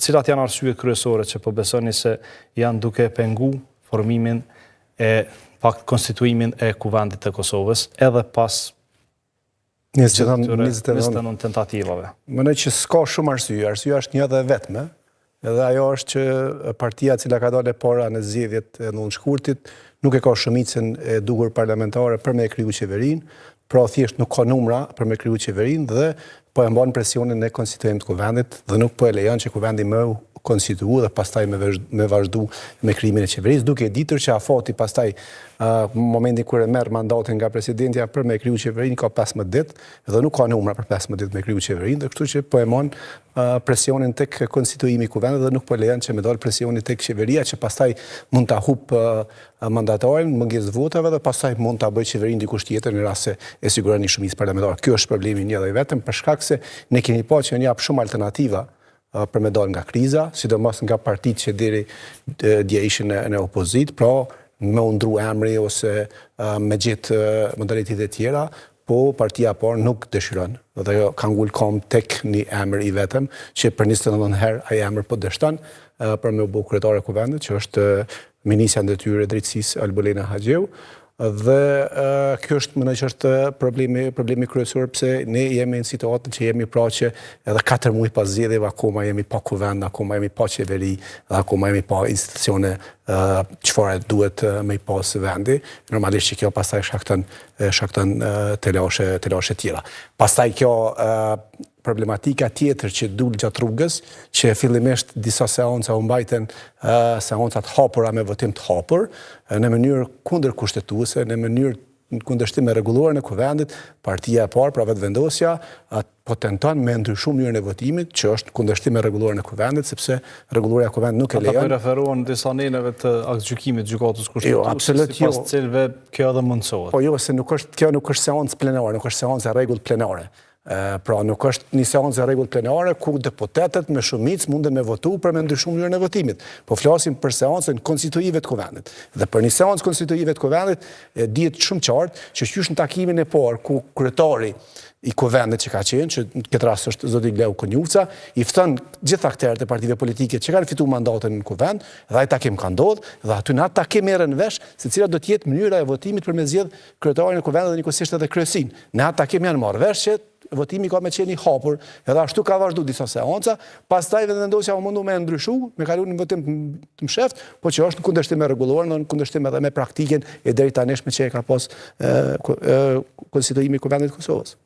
cilat janë arsyet kryesore që po besoni se janë duke pengu formimin e konstituimin e kuvendit të Kosovës edhe pas 29 tentativave? Mendoj që s'ka shumë arsye. Arsyeja është një dhe vetme, edhe ajo është që partia cila ka dalë para në zgjedhjet e nënshkurtit nuk e ka shumicën e duhur parlamentare për me kriju qeverinë, pra thjesht nuk ka numra për me kriju qeverinë dhe po e mban presionin e konstituimit të kuvendit dhe nuk po e lejon që kuvendi më konstituu dhe pastaj me vazhdu me krijimin e qeverisë, duke ditur që afati pastaj momentin kur e merr mandatin nga presidentja për me kriju qeverinë ka 15 ditë dhe nuk ka numra për 15 ditë me kriju qeverinë, dhe kështu që po e mban presionin tek konstituimi i kuvendit dhe nuk po lejon që me dal presioni tek qeveria që pastaj mund ta hup mandatarin, mungesë votave dhe pastaj mund ta bëjë qeverinë dikush tjetër në rast se e siguron një shumicë parlamentare. Ky është problemi një dhe vetëm, për shkak se ne kemi pa që jap shumë alternativa për me dal nga kriza, sidomos nga partitë që deri dje ishin në opozit, pra me undru emri ose me gjithë modalitetet e tjera, po partia parë nuk dëshiron dhe ka ngul kom tek një emër i vetëm që për 29 herë ai emër po dështon për me u bë kryetare e kuvendit, që është ministra e detyrës drejtësisë Albolena Haxheu. Dhe kjo është mendoj që është problemi kryesor pse ne jemi në situatën që jemi pra që edhe 4 muaj pas zgjedhjeve akoma jemi pa kuvend, akoma jemi pa qeveri, akoma jemi pa institucione çfarë duhet me i pas vendi. Normalisht që kjo pastaj shkakton telashe tjera. Pastaj kjo problematika tjetër që dul gjatë rrugës, që fillimisht disa seanca u mbajten seancat hapura me votim të hapur, në mënyrë kundërkushtetuese, në mënyrë kundërshtim me rregulloren e kuvendit, partia e parë, pra vetëvendosja, po tenton me ndryshu mënyrën e votimit, që është kundërshtim me rregulloren e kuvendit, sepse rregulloria e kuvendit nuk e lejon. Ata po referohen disa neneve të aktgjykimit gjykatës kushtetuese. Jo, absolutisht jo. Sipas cilëve kjo edhe mundsohet. Po jo, se kjo nuk është seancë plenare, nuk është seancë e rregullt plenare. Pra nuk është një seancë e rregullt plenare ku deputetët me shumicë munden me votu për me ndryshu mënyrën e votimit. Po flasim për seancën konstituive të kuvendit. Dhe për një seancë konstituive të kuvendit dihet shumë qartë që qysh në takimin e parë ku kryetari i kuvendit që ka qenë, që në këtë rast është zoti Gleu Konjuca, i fton gjithë aktorët e partive politike që kanë fituar mandatin në kuvend, dhe ai takim ka ndodhur, dhe aty në atë takim merren vesh se cila do të jetë mënyra e votimit për me zgjedh kryetarin e kuvendit dhe njëkohësisht edhe kryesin. Në atë takim janë marrë vesh që votimi ka me qenë i hapur, edhe ashtu ka vazhdu disa seanca, pastaj vetëvendosja u mundu me ndryshu, me kalu një votim të msheft, po që është në kundërshtim me rregulloren, në kundërshtim edhe me praktikën e deri tanishme që e ka pas konstituimi i kuvendit të Kosovës.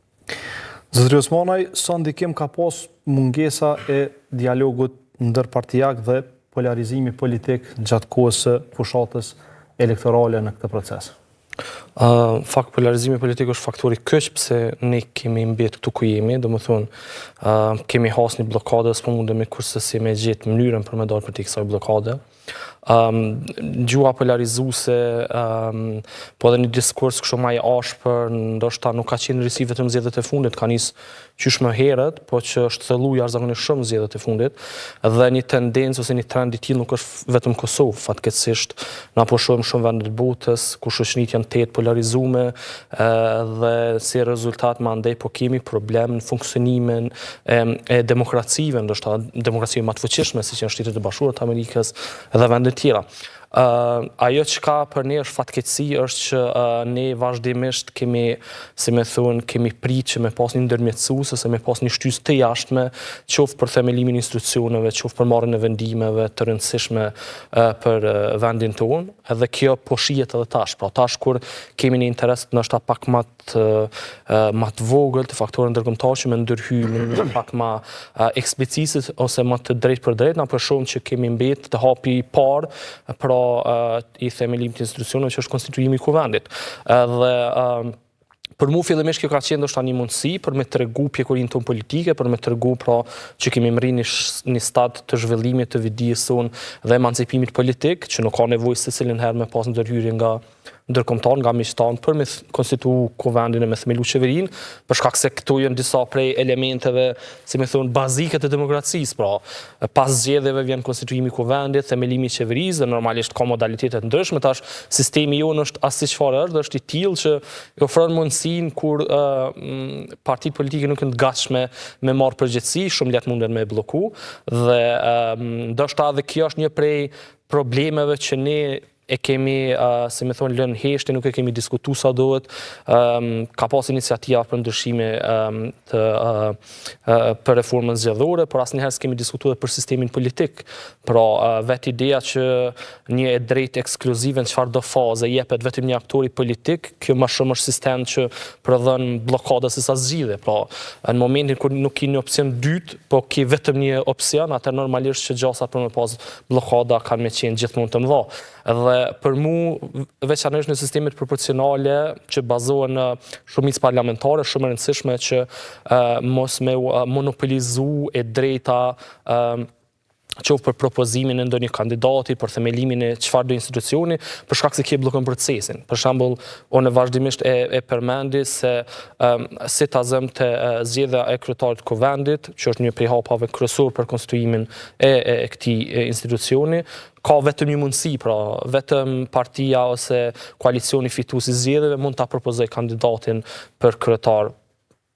Zotëri Osmanaj, sa ndikim ka pas mungesa e dialogut ndërpartijak dhe polarizimi politik gjatë kohës së fushatës elektorale në këtë proces? Fakt polarizimi politik është faktori kyç pse ne kemi mbetur këtu ku jemi, domethënë kemi hasur një blokadë, s'po mundemi kurse me gjetë mënyrën për me dalë për kësaj blokade. Gjua polarizuese, po edhe një diskurs kështu më i ashpër, ndoshta nuk ka qenë risi vetëm zgjedhjet e fundit, ka nis qysh më herët, po që është thelluar jashtëzakonisht shumë zgjedhjet e fundit, dhe një tendencë ose një trend i tillë nuk është vetëm Kosovë, fatkeqësisht na po shohim shumë vende të botës ku shoqëritë janë të polarizuar dhe si rezultat mandej po kemi problem në funksionimin e demokracive, ndoshta demokracive më të fuqishme siç janë Shtetet e Bashkuara të Amerikës dhe vende tjera. Ajo që ka për ne është fatkeqësi është që ne vazhdimisht kemi, si me thonë, kemi prit që me pas një ndërmjetësues ose me pas një shtysë të jashtme, qoftë për themelimin e institucioneve, qoftë për marrjen e vendimeve të rëndësishme për vendin tonë, edhe kjo po shihet edhe tash. Pra tash kur kemi një interes ndoshta pak më të vogël të faktorëve ndërkombëtar që me ndërhyjmë pak më eksplicit ose më të drejtë për drejtë, na po shohim që kemi mbetë të hapi i parë pra i themelimit të institucioneve që është konstituimi i kuvendit. Dhe për mua fillimisht kjo ka qenë ndoshta një mundësi për me tregu pjekurinë tonë politike, për me tregu pra që kemi rrinë një stad të zhvillimit të vedijes sonë dhe emancipimit politik, që nuk ka nevojë secilin herë me pas ndërhyrje nga ndërkombëtar nga miqtanë për me konstituu kuvendin e me themelu qeverinë, për shkak se këtu janë disa prej elementeve, si më thon, bazike të demokracisë, pra pas zgjedhjeve vjen konstituimi i kuvendit, themelimi i qeverisë, dhe normalisht ka modalitete të ndryshme. Tash sistemi jonë është as si çfarë është i tillë që ofron mundësinë kur partitë politike nuk janë të gatshme me marrë përgjegjësi, shumë lehtë munden me blloku, dhe ndoshta edhe kjo është një prej problemeve që ne e kemi, si më thonë, lënë heshtë, nuk e kemi diskutu sa duhet. Ka pas iniciativa për ndryshime për reformën zgjedhore, por asnjëherë s'kemi diskutuar për sistemin politik. Pra, vetë ideja që një e drejtë ekskluzive në çfarëdo faze jepet vetëm një aktori politik, kjo më shumë është sistem që prodhon bllokada se sa zgjidhje. Pra, në momentin kur nuk ke një opsion dytë, po ke vetëm një opsion, atë normalisht që gjasa për me pas bllokada kanë me qenë gjithmonë të mëdha. Dhe për mu, veçanërisht në sistemet proporcionale që bazohen në shumicë parlamentare, shumë e rëndësishme që mos me monopolizu e drejta qoftë për propozimin e ndonjë kandidati, për themelimin e çfarëdo institucioni, për shkak se kjo bllokon procesin. Për shembull, unë vazhdimisht e përmendi se si ta zëm të zgjedhja e kryetarit të kuvendit, që është një prej hapave kryesor për konstituimin e këtij institucioni, ka vetëm një mundësi, pra vetëm partia ose koalicioni fitues i zgjedhjeve mund ta propozojë kandidatin për kryetar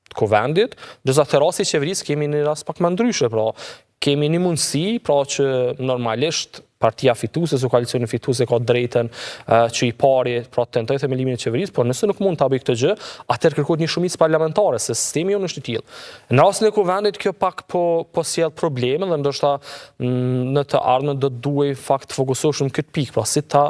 të kuvendit, ndërsa te rasti i qeverisë kemi një rast pak më ndryshe, pra kemi një mundësi, pra që normalisht partia fituese ose koalicioni fituese ka drejtën që i pari pra tentojë themelimin e qeverisë, por nëse nuk mund ta bëjë këtë gjë, atëherë kërkohet një shumicë parlamentare, se sistemi jonë është i tillë. Në rastin e kuvendit kjo pak po sjell probleme dhe ndoshta në të ardhmen do të duhej fakt të fokusoheshëm këtë pikë, pra si ta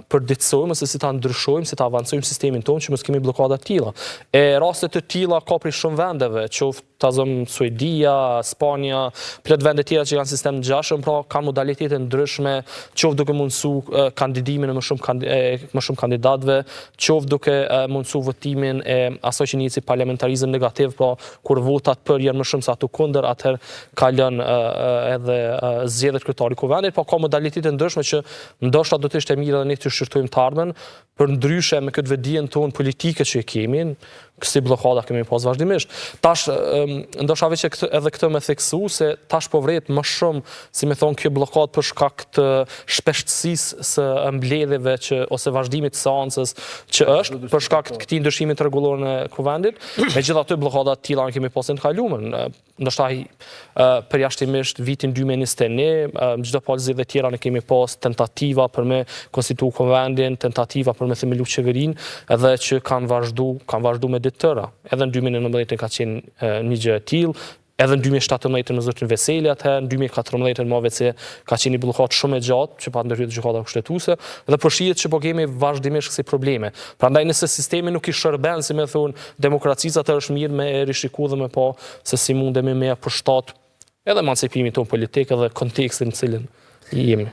përditësojmë ose si ta ndryshojmë, si ta avancojmë sistemin tonë që mos kemi bllokada të tilla. E raste të tilla ka prej shumë vendeve, qoftë ta zëm Suedia, Spanja, plot vende tjera që kanë sistem të ngjashëm, pra kanë modalitete ndryshme, qoftë duke mundësu kandidimin e më shumë kandidatëve, qoftë duke mundësu votimin e asaj që njihet si parlamentarizëm negativ, pra kur votat për janë më shumë se ato kundër, atëherë ka lënë edhe zgjedhjet kryetarit të kuvendit, po ka modalitete ndryshme që ndoshta do të ishte mirë edhe ne të shqyrtojmë të ardhmen, për ndryshe me këtë vedijen tonë politike që e kemi, kësi bllokada kemi pas vazhdimisht. Tash, ndoshta veç edhe këtë me theksu, se tash po vret më shumë, si me thonë, kjo blokad për shkak të shpeshtësisë së mbledhjeve ose vazhdimit të seancës që është, për shkak të këtij ndryshimi të rregullor në kuvendit. Megjithatë, blokada të tilla kemi pasur të kaluar. Ndoshta përjashtimisht vitin 2021, çdo pas zgjedhje tjera ne kemi pas tentativa për me konstituu kuvendin, tentativa për me themelu qeverinë, edhe që kanë vazhdu me ditë tëra. Edhe në 2019 ka qenë një gjë e tillë, edhe në 2017 me zotin Veseli, atëherë në 2014 më VC ka qenë një bllokadë shumë e gjatë, që pa ndërhyrë gjykata kushtetuese, dhe po shihet që po kemi vazhdimisht kësi probleme. Prandaj nëse sistemi nuk i shërben, si me thonë, demokracisë, atë është mirë me rishikuar dhe me pa se si mundemi me përshtat edhe emancipimin ton politik edhe kontekstin në cilin jemi.